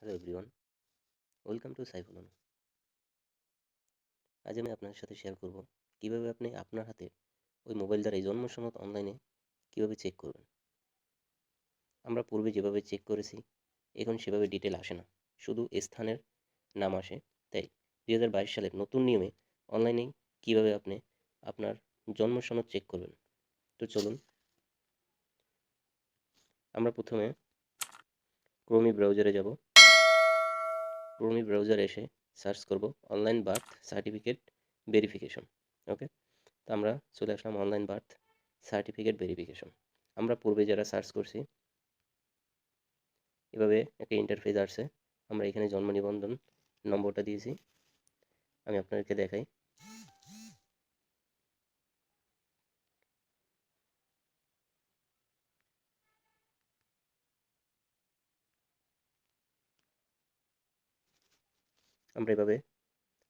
Hello everyone, welcome to Saiful. আজ আমি আপনাদের সাথে শেয়ার করব কিভাবে আপনি আপনার হাতে ওই মোবাইল দ্বারা এই জন্ম সনদ অনলাইনে কিভাবে চেক করবেন। আমরা পূর্বে যেভাবে চেক করেছি এখন সেভাবে ডিটেল আসে না, শুধু স্থানের নাম আসে। তাই 2022 সালের নতুন নিয়মে অনলাইনে কিভাবে আপনি আপনার জন্ম সনদ চেক করবেন। তো চলুন আমরা প্রথমে ক্রোমি ব্রাউজারে যাব। ক্রোমি ব্রাউজারে এসে সার্চ করব অনলাইন বার্থ সার্টিফিকেট ভেরিফিকেশন। ওকে, তো আমরা চলে আসলাম অনলাইন বার্থ সার্টিফিকেট ভেরিফিকেশন। আমরা পূর্বে যারা সার্চ করছি এভাবে একটা ইন্টারফেস আসছে। আমরা এখানে জন্ম নিবন্ধন নম্বরটা দিয়েছি, আমি আপনাদেরকে দেখাই। আমরা এভাবে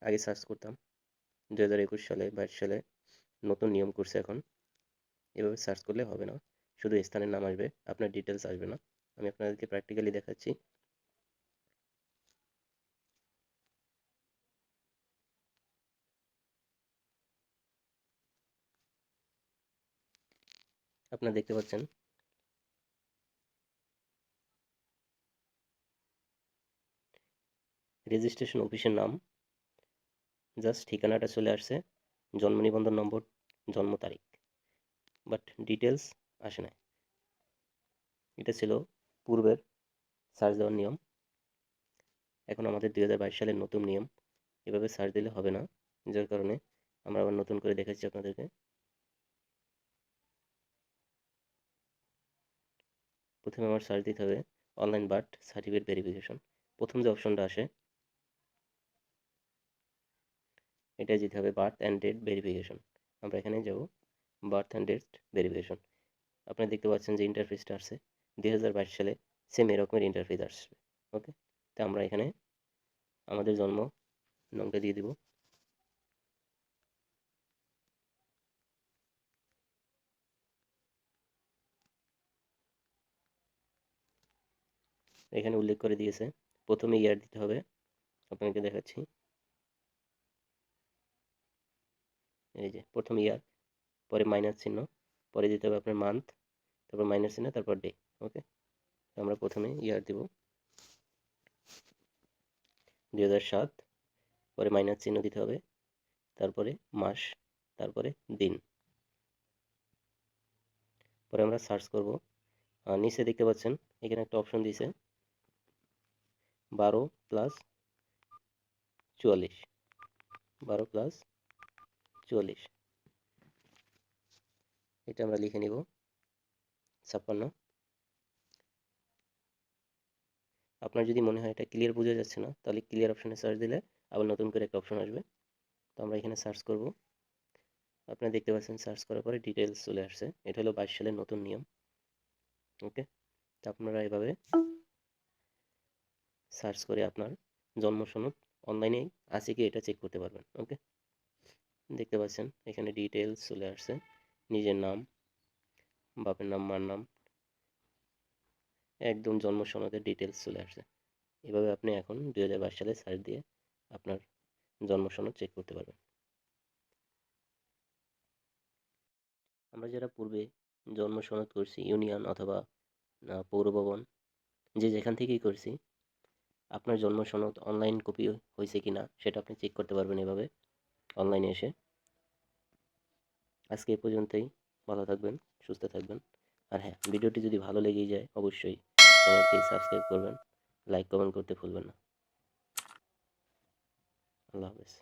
আগে সার্চ করতাম, 2021 সালে 22 সালে নতুন নিয়ম করছে এখন। এভাবে সার্চ করলে হবে না, শুধু স্থানের নাম আসবে, আপনার ডিটেলস আসবে না। আমি আপনাদেরকে প্র্যাকটিক্যালি দেখাচ্ছি। আপনারা দেখতে পাচ্ছেন রেজিস্ট্রেশন অফিসের নাম, জাস্ট ঠিকানাটা চলে আসছে, জন্ম নিবন্ধন নম্বর, জন্ম তারিখ, বাট ডিটেলস আসে না। এটা ছিল পূর্বের সার্চ দেওয়ার নিয়ম। এখন আমাদের 2022 সালের নতুন নিয়ম, এভাবে সার্চ দিলে হবে না, যার কারণে আমরা আবার নতুন করে দেখাচ্ছি আপনাদেরকে। প্রথমে আমার সার্চ দিতে হবে অনলাইন বার্থ সার্টিফিকেট ভেরিফিকেশন। প্রথম যে অপশনটা আসে এটা যেতে হবে বার্থ অ্যান্ড ডেট ভেরিফিকেশন। আমরা এখানে যাব বার্থ অ্যান্ড ডেট ভেরিফিকেশন। আপনারা দেখতে পাচ্ছেন যে ইন্টারফেসটা আসছে 2022 সালে সেম এরকমের ইন্টারফেস আসবে। ওকে, তো আমরা এখানে আমাদের জন্ম নংটা দিয়ে দিব। এখানে উল্লেখ করে দিয়েছে প্রথমে ইয়ার দিতে হবে, আপনাকে দেখাচ্ছি। এই যে প্রথম ইয়ার, পরে মাইনাস চিহ্ন, পরে দিতে হবে আপনার মান্থ, তারপর মাইনাস চিহ্ন, তারপর ডে। ওকে, আমরা প্রথমে ইয়ার দিব 2007, পরে মাইনাস চিহ্ন দিতে হবে, তারপরে মাস, তারপরে দিন। পরে আমরা সার্চ করব, নিচে দেখতে পাচ্ছেন এখানে একটা অপশন দিয়েছে 12+44, 12+44, এটা আমরা লিখে নিব 56। আপনার যদি মনে হয় এটা ক্লিয়ার বোঝা যাচ্ছে না, তাহলে ক্লিয়ার অপশনে সার্চ দিলে আবার নতুন করে একটা অপশন আসবে। তো আমরা এখানে সার্চ করব, আপনারা দেখতে পাচ্ছেন সার্চ করার পরে ডিটেলস চলে আসছে। এটা হলো 22 সালের নতুন নিয়ম। ওকে, তো আপনারা এভাবে সার্চ করে আপনার জন্ম সনদ অনলাইনে আছে কি এটা চেক করতে পারবেন। ওকে, দেখতে পাচ্ছেন এখানে ডিটেলস চলে আসছে, নিজের নাম, বাপের নাম, মার নাম, একদম জন্ম সনদের ডিটেলস চলে আসছে। এভাবে আপনি এখন 2022 সালে সার্চ দিয়ে আপনার জন্ম সনদ চেক করতে পারবেন। আমরা যারা পূর্বে জন্ম সনদ করছি ইউনিয়ন অথবা পৌর ভবন, যে যেখান থেকেই করছি, আপনার জন্ম সনদ অনলাইন কপি হয়েছে কিনা সেটা আপনি চেক করতে পারবেন এভাবে অনলাইনে এসে। আজকে এ পর্যন্তই, ভালো থাকবেন, সুস্থ থাকবেন। আর হ্যাঁ, ভিডিওটি যদি ভালো লেগেই যায় অবশ্যই চ্যানেলটি সাবস্ক্রাইব করবেন, লাইক কমেন্ট করতে ভুলবেন না। আল্লাহ হাফেজ।